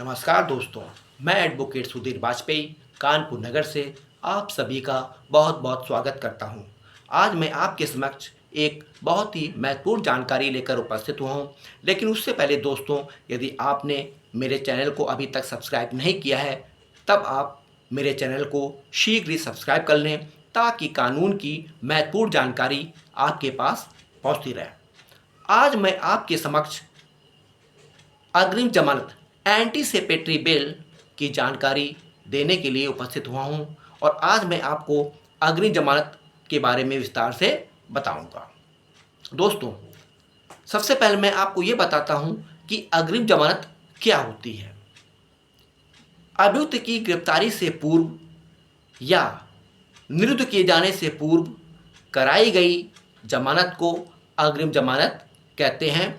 नमस्कार दोस्तों, मैं एडवोकेट सुधीर वाजपेयी कानपुर नगर से आप सभी का बहुत बहुत स्वागत करता हूं। आज मैं आपके समक्ष एक बहुत ही महत्वपूर्ण जानकारी लेकर उपस्थित हुआ हूं। लेकिन उससे पहले दोस्तों, यदि आपने मेरे चैनल को अभी तक सब्सक्राइब नहीं किया है, तब आप मेरे चैनल को शीघ्र ही सब्सक्राइब कर लें ताकि कानून की महत्वपूर्ण जानकारी आपके पास पहुँचती रहे। आज मैं आपके समक्ष अग्रिम जमानत एंटीसिपेटरी बेल की जानकारी देने के लिए उपस्थित हुआ हूं और आज मैं आपको अग्रिम जमानत के बारे में विस्तार से बताऊंगा। दोस्तों, सबसे पहले मैं आपको ये बताता हूं कि अग्रिम जमानत क्या होती है। अभियुक्त की गिरफ्तारी से पूर्व या निरुद्ध किए जाने से पूर्व कराई गई जमानत को अग्रिम जमानत कहते हैं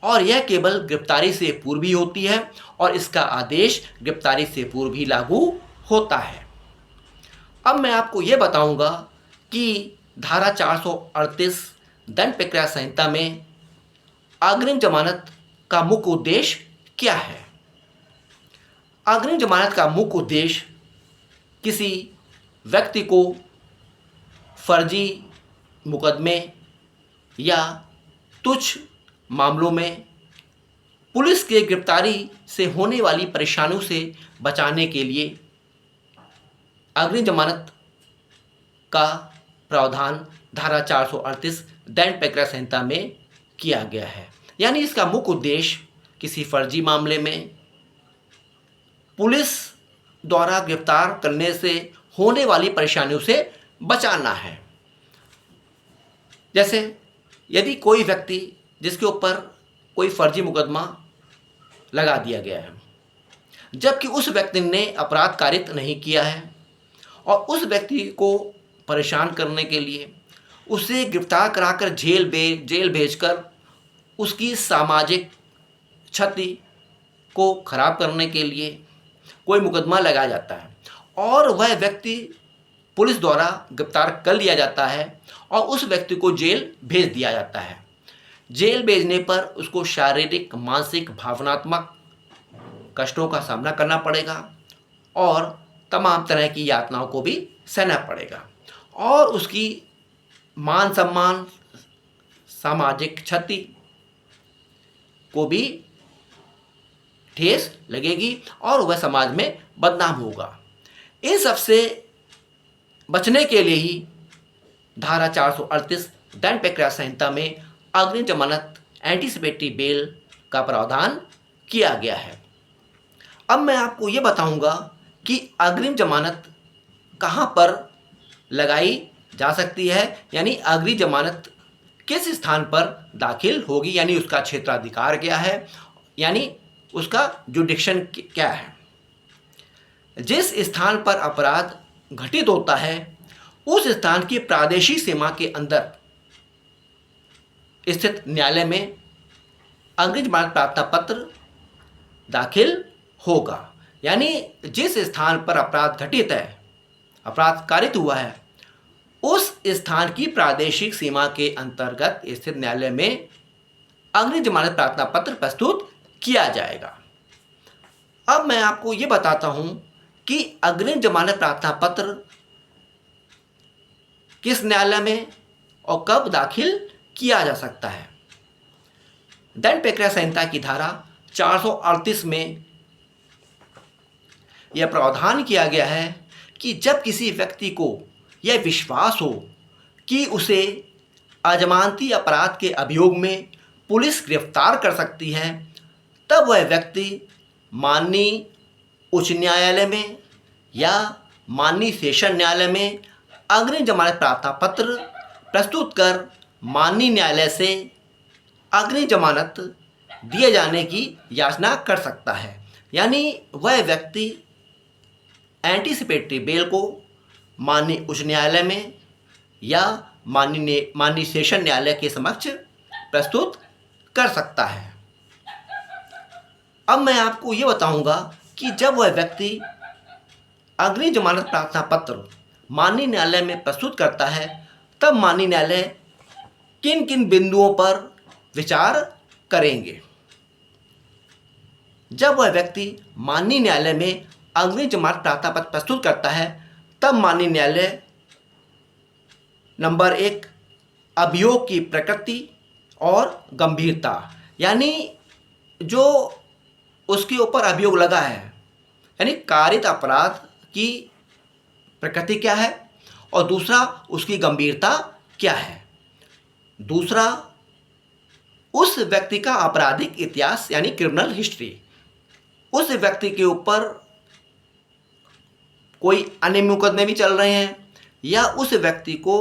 और यह केवल गिरफ्तारी से पूर्व ही होती है और इसका आदेश गिरफ्तारी से पूर्व ही लागू होता है। अब मैं आपको यह बताऊंगा कि धारा 438 दंड प्रक्रिया संहिता में अग्रिम जमानत का मुख्य उद्देश्य क्या है। अग्रिम जमानत का मुख्य उद्देश्य किसी व्यक्ति को फर्जी मुकदमे या तुच्छ मामलों में पुलिस के गिरफ्तारी से होने वाली परेशानियों से बचाने के लिए अग्रिम जमानत का प्रावधान धारा 438 दंड प्रक्रिया संहिता में किया गया है। यानी इसका मुख्य उद्देश्य किसी फर्जी मामले में पुलिस द्वारा गिरफ्तार करने से होने वाली परेशानियों से बचाना है। जैसे यदि कोई व्यक्ति जिसके ऊपर कोई फर्जी मुकदमा लगा दिया गया है, जबकि उस व्यक्ति ने अपराध कारित नहीं किया है और उस व्यक्ति को परेशान करने के लिए उसे गिरफ्तार कराकर जेल भेजकर उसकी सामाजिक क्षति को खराब करने के लिए कोई मुकदमा लगाया जाता है और वह व्यक्ति पुलिस द्वारा गिरफ्तार कर लिया जाता है और उस व्यक्ति को जेल भेज दिया जाता है। जेल भेजने पर उसको शारीरिक, मानसिक, भावनात्मक कष्टों का सामना करना पड़ेगा और तमाम तरह की यातनाओं को भी सहना पड़ेगा और उसकी मान सम्मान, सामाजिक क्षति को भी ठेस लगेगी और वह समाज में बदनाम होगा। इन सब से बचने के लिए ही धारा 438 दंड प्रक्रिया संहिता में अग्रिम जमानत एंटीसिपेटरी बेल का प्रावधान किया गया है। अब मैं आपको ये बताऊंगा कि अग्रिम जमानत कहाँ पर लगाई जा सकती है, यानी अग्रिम जमानत किस स्थान पर दाखिल होगी, यानी उसका क्षेत्राधिकार क्या है, यानी उसका जुडिक्शन क्या है। जिस स्थान पर अपराध घटित होता है उस स्थान की प्रादेशिक सीमा के अंदर स्थित न्यायालय में अग्रिम जमानत प्रार्थना पत्र दाखिल होगा। यानी जिस स्थान पर अपराध घटित है, अपराध कारित हुआ है, उस स्थान की प्रादेशिक सीमा के अंतर्गत स्थित न्यायालय में अग्रिम जमानत प्रार्थना पत्र प्रस्तुत किया जाएगा। अब मैं आपको ये बताता हूं कि अग्रिम जमानत प्रार्थना पत्र किस न्यायालय में और कब दाखिल किया जा सकता है। दंड प्रक्रिया संहिता की धारा 438 में यह प्रावधान किया गया है कि जब किसी व्यक्ति को यह विश्वास हो कि उसे अजमानती अपराध के अभियोग में पुलिस गिरफ्तार कर सकती है, तब वह व्यक्ति माननीय उच्च न्यायालय में या माननीय सेशन न्यायालय में अग्रिम जमानत प्रार्थना पत्र प्रस्तुत कर माननीय न्यायालय से अग्रिम जमानत दिए जाने की याचना कर सकता है। यानी वह व्यक्ति एंटीसिपेटरी बेल को माननीय उच्च न्यायालय में या माननीय सेशन न्यायालय के समक्ष प्रस्तुत कर सकता है। अब मैं आपको ये बताऊंगा कि जब वह व्यक्ति अग्रिम जमानत प्रार्थना पत्र माननीय न्यायालय में प्रस्तुत करता है, तब माननीय न्यायालय किन किन बिंदुओं पर विचार करेंगे। जब वह व्यक्ति माननीय न्यायालय में अग्रिम जमानत प्रार्थना पत्र प्रस्तुत करता है तब माननीय न्यायालय नंबर 1 अभियोग की प्रकृति और गंभीरता, यानी जो उसके ऊपर अभियोग लगा है, यानी कारित अपराध की प्रकृति क्या है, और दूसरा उसकी गंभीरता क्या है। दूसरा उस व्यक्ति का आपराधिक इतिहास यानी क्रिमिनल हिस्ट्री, उस व्यक्ति के ऊपर कोई अन्य मुकदमे भी चल रहे हैं या उस व्यक्ति को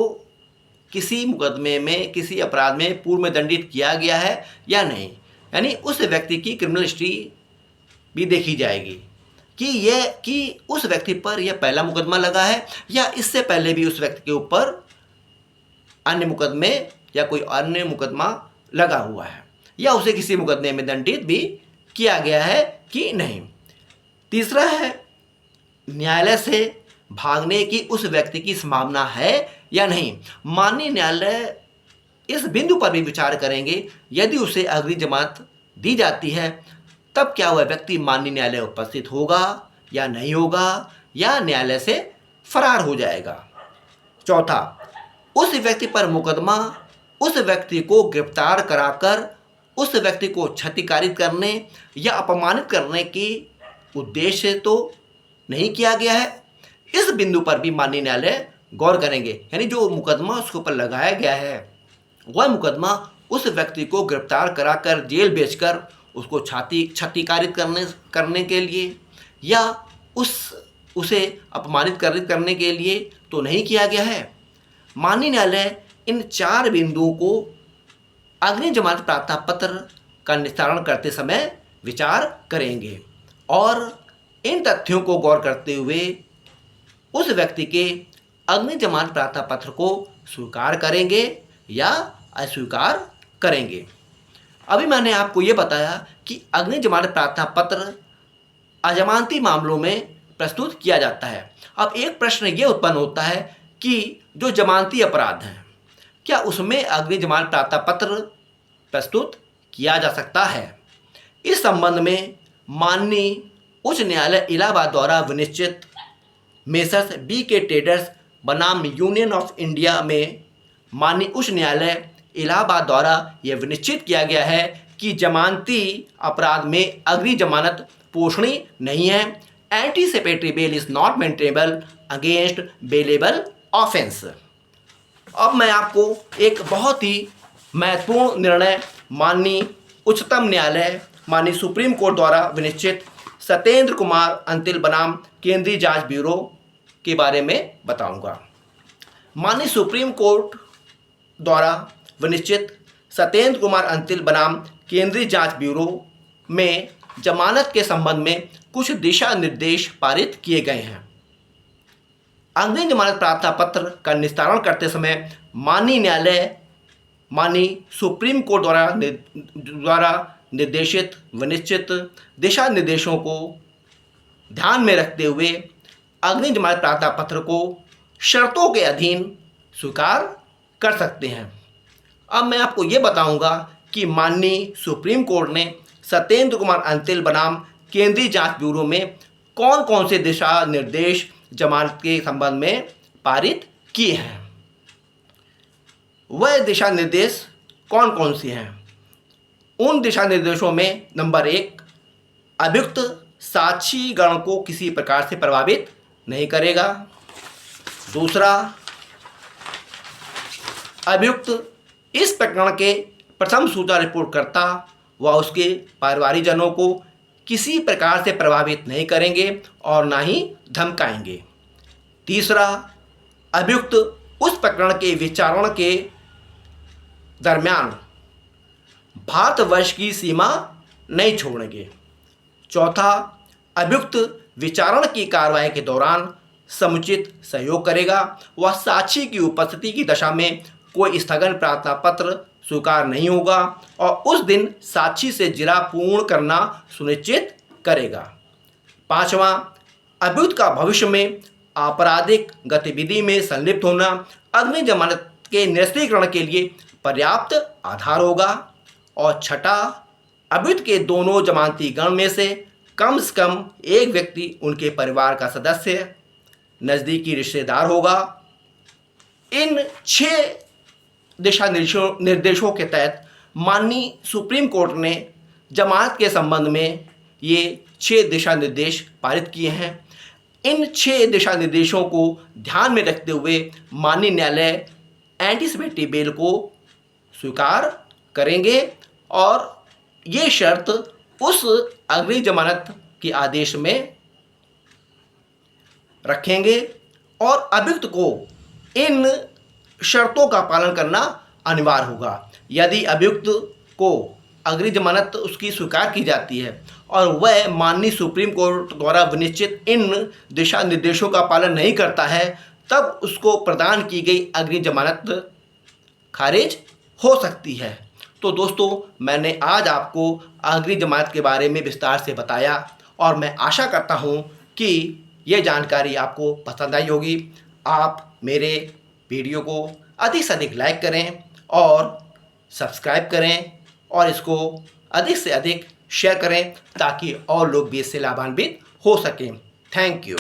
किसी मुकदमे में किसी अपराध में पूर्व में दंडित किया गया है या नहीं, यानी उस व्यक्ति की क्रिमिनल हिस्ट्री भी देखी जाएगी कि उस व्यक्ति पर यह पहला मुकदमा लगा है या इससे पहले भी उस व्यक्ति के ऊपर अन्य मुकदमे या कोई अन्य मुकदमा लगा हुआ है या उसे किसी मुकदमे में दंडित भी किया गया है कि नहीं। तीसरा है न्यायालय से भागने की उस व्यक्ति की संभावना है या नहीं। माननीय न्यायालय इस बिंदु पर भी विचार करेंगे, यदि उसे अग्रिम जमानत दी जाती है तब क्या वह व्यक्ति माननीय न्यायालय उपस्थित होगा या नहीं होगा या न्यायालय से फरार हो जाएगा। चौथा, उस व्यक्ति पर मुकदमा उस व्यक्ति को गिरफ्तार कराकर उस व्यक्ति को क्षतिकारित करने या अपमानित करने के उद्देश्य से तो नहीं किया गया है। इस बिंदु पर भी माननीय न्यायालय गौर करेंगे, यानी जो मुकदमा उसके ऊपर लगाया गया है वह मुकदमा उस व्यक्ति को गिरफ्तार कराकर जेल भेजकर उसको क्षतिकारित करने के लिए या उसे अपमानित करने के लिए तो नहीं किया गया है। माननीय न्यायालय इन 4 बिंदुओं को अग्रिम जमानत प्रार्थना पत्र का निस्तारण करते समय विचार करेंगे और इन तथ्यों को गौर करते हुए उस व्यक्ति के अग्रिम जमानत प्रार्थना पत्र को स्वीकार करेंगे या अस्वीकार करेंगे। अभी मैंने आपको ये बताया कि अग्रिम जमानत प्रार्थना पत्र अजमानती मामलों में प्रस्तुत किया जाता है। अब एक प्रश्न ये उत्पन्न होता है कि जो जमानती अपराध हैं क्या उसमें अग्रिम जमानत प्रार्थना पत्र प्रस्तुत किया जा सकता है। इस संबंध में माननीय उच्च न्यायालय इलाहाबाद द्वारा विनिश्चित मेसर्स बी.के. ट्रेडर्स बनाम यूनियन ऑफ इंडिया में माननीय उच्च न्यायालय इलाहाबाद द्वारा यह विनिश्चित किया गया है कि जमानती अपराध में अग्रिम जमानत पोषणीय नहीं है। Anticipatory bail is not maintainable against bailable offence. अब मैं आपको एक बहुत ही महत्वपूर्ण निर्णय माननीय उच्चतम न्यायालय माननीय सुप्रीम कोर्ट द्वारा विनिश्चित सत्येंद्र कुमार अंतिल बनाम केंद्रीय जांच ब्यूरो के बारे में बताऊंगा। माननीय सुप्रीम कोर्ट द्वारा विनिश्चित सत्येंद्र कुमार अंतिल बनाम केंद्रीय जांच ब्यूरो में जमानत के संबंध में कुछ दिशा निर्देश पारित किए गए हैं। अग्रिम जमानत प्रार्थना पत्र का निस्तारण करते समय माननीय न्यायालय माननीय सुप्रीम कोर्ट द्वारा निर्देशित विनिश्चित दिशा निर्देशों को ध्यान में रखते हुए अग्रिम जमानत प्रार्थना पत्र को शर्तों के अधीन स्वीकार कर सकते हैं। अब मैं आपको ये बताऊंगा कि माननीय सुप्रीम कोर्ट ने सत्येंद्र कुमार अंतिल बनाम केंद्रीय जांच ब्यूरो में कौन कौन से दिशा निर्देश जमानत के संबंध में पारित किए हैं। वह दिशा निर्देश कौन कौन से हैं। उन दिशा निर्देशों में नंबर 1, अभियुक्त साक्षी गण को किसी प्रकार से प्रभावित नहीं करेगा। दूसरा, अभियुक्त इस प्रकरण के प्रथम सूचना रिपोर्टकर्ता व उसके परिवारीजनों को किसी प्रकार से प्रभावित नहीं करेंगे और ना ही धमकाएंगे। तीसरा, अभियुक्त उस प्रकरण के विचारण के दरमियान भारतवर्ष की सीमा नहीं छोड़ेंगे। चौथा, अभियुक्त विचारण की कार्रवाई के दौरान समुचित सहयोग करेगा व साक्षी की उपस्थिति की दशा में कोई स्थगन प्रार्थना पत्र स्वीकार नहीं होगा और उस दिन साक्षी से जिरा पूर्ण करना सुनिश्चित करेगा। पांचवां, अभियुक्त का भविष्य में आपराधिक गतिविधि में संलिप्त होना अग्रिम जमानत के निरस्तीकरण के लिए पर्याप्त आधार होगा। और छठा, अभियुक्त के दोनों जमानती गण में से कम एक व्यक्ति उनके परिवार का सदस्य, नज़दीकी रिश्तेदार होगा। इन 6 दिशा निर्देशों के तहत माननीय सुप्रीम कोर्ट ने जमानत के संबंध में ये 6 दिशा निर्देश पारित किए हैं। इन 6 दिशा निर्देशों को ध्यान में रखते हुए माननीय न्यायालय एंटीसिपेटरी बेल को स्वीकार करेंगे और ये शर्त उस अग्रिम जमानत के आदेश में रखेंगे और अभियुक्त को इन शर्तों का पालन करना अनिवार्य होगा। यदि अभियुक्त को अग्रिम जमानत उसकी स्वीकार की जाती है और वह माननीय सुप्रीम कोर्ट द्वारा विनिश्चित इन दिशा निर्देशों का पालन नहीं करता है, तब उसको प्रदान की गई अग्रिम जमानत खारिज हो सकती है। तो दोस्तों, मैंने आज आपको अग्रिम जमानत के बारे में विस्तार से बताया और मैं आशा करता हूँ कि ये जानकारी आपको पसंद आई होगी। आप मेरे वीडियो को अधिक से अधिक लाइक करें और सब्सक्राइब करें और इसको अधिक से अधिक शेयर करें ताकि और लोग भी इससे लाभान्वित हो सकें। Thank you.